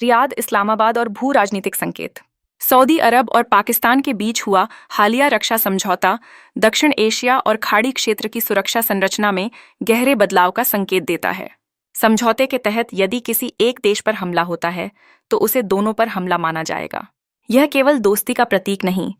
Riyadh, Islamabad और भू राजनीतिक संकेत। सऊदी अरब और पाकिस्तान के बीच हुआ हालिया रक्षा समझौता दक्षिण एशिया और खाड़ी क्षेत्र की सुरक्षा संरचना में गहरे बदलाव का संकेत देता है। समझौते के तहत यदि किसी एक देश पर हमला होता है तो उसे दोनों पर हमला माना जाएगा। यह केवल दोस्ती का प्रतीक नहीं,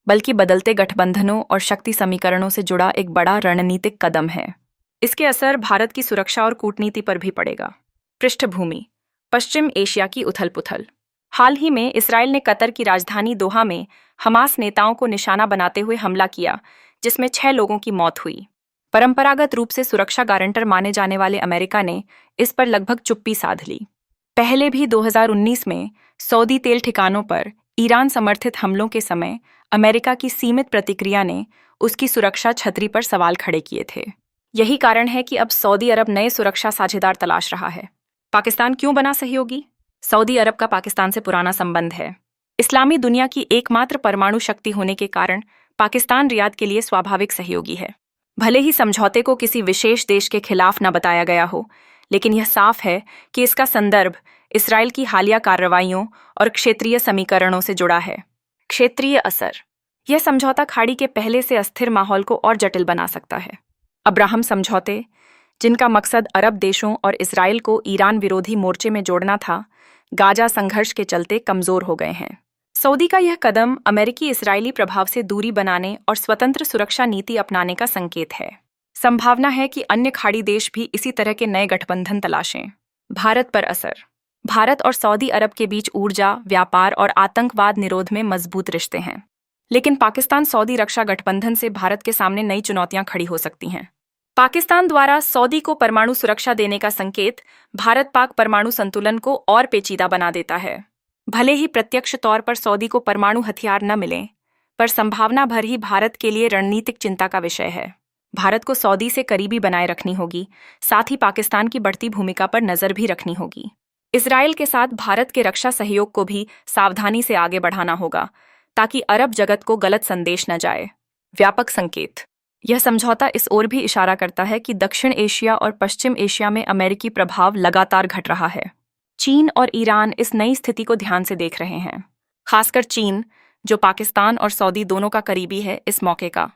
बल्कि बदलते गठबंधनों और शक्ति समीकरणों से जुड़ा एक बड़ा रणनीतिक कदम है। इसके असर भारत की सुरक्षा और कूटनीति पर भी पड़ेगा। पृष्ठभूमि: पश्चिम एशिया की उथल-पुथल। हाल ही में इसराइल ने कतर की राजधानी दोहा में हमास नेताओं को निशाना बनाते हुए हमला किया, जिसमें 6 लोगों की मौत हुई। परंपरागत रूप से सुरक्षा गारंटर माने जाने वाले अमेरिका ने इस पर लगभग चुप्पी साध ली। पहले भी 2019 में सऊदी तेल ठिकानों पर ईरान समर्थित हमलों के समय अमेरिका की सीमित प्रतिक्रिया ने उसकी सुरक्षा छतरी पर सवाल खड़े किए थे। यही कारण है कि अब सऊदी अरब नए सुरक्षा साझेदार तलाश रहा है। पाकिस्तान क्यों बना सहयोगी? सऊदी अरब का पाकिस्तान से पुराना संबंध है। इस्लामी दुनिया की एकमात्र परमाणु शक्ति होने के कारण पाकिस्तान रियाद के लिए स्वाभाविक सहयोगी है। भले ही समझौते को किसी विशेष देश के खिलाफ न बताया गया हो, लेकिन यह साफ है कि इसका संदर्भ इसराइल की हालिया कार्रवाइयों और क्षेत्रीय समीकरणों से जुड़ा है। क्षेत्रीय असर: यह समझौता खाड़ी के पहले से अस्थिर माहौल को और जटिल बना सकता है। अब्राहम समझौते, जिनका मकसद अरब देशों और इसराइल को ईरान विरोधी मोर्चे में जोड़ना था, गाजा संघर्ष के चलते कमजोर हो गए हैं। सऊदी का यह कदम अमेरिकी इस्राएली प्रभाव से दूरी बनाने और स्वतंत्र सुरक्षा नीति अपनाने का संकेत है। संभावना है कि अन्य खाड़ी देश भी इसी तरह के नए गठबंधन तलाशें। भारत पर असर: भारत और सऊदी अरब के बीच ऊर्जा, व्यापार और आतंकवाद निरोध में मजबूत रिश्ते हैं। लेकिन पाकिस्तान सऊदी रक्षा गठबंधन से भारत के सामने नई चुनौतियां खड़ी हो सकती हैं। पाकिस्तान द्वारा सऊदी को परमाणु सुरक्षा देने का संकेत भारत-पाक परमाणु संतुलन को और पेचीदा बना देता है। भले ही प्रत्यक्ष तौर पर सऊदी को परमाणु हथियार न मिलें, पर संभावना भर ही भारत के लिए रणनीतिक चिंता का विषय है। भारत को सऊदी से करीबी बनाए रखनी होगी, साथ ही पाकिस्तान की बढ़ती भूमिका पर नजर भी रखनी होगी। इसराइल के साथ भारत के रक्षा सहयोग को भी सावधानी से आगे बढ़ाना होगा, ताकि अरब जगत को गलत संदेश न जाए। व्यापक संकेत: यह समझौता इस ओर भी इशारा करता है कि दक्षिण एशिया और पश्चिम एशिया में अमेरिकी प्रभाव लगातार घट रहा है। चीन और ईरान इस नई स्थिति को ध्यान से देख रहे हैं। खासकर चीन, जो पाकिस्तान और सऊदी दोनों का करीबी है, इस मौके का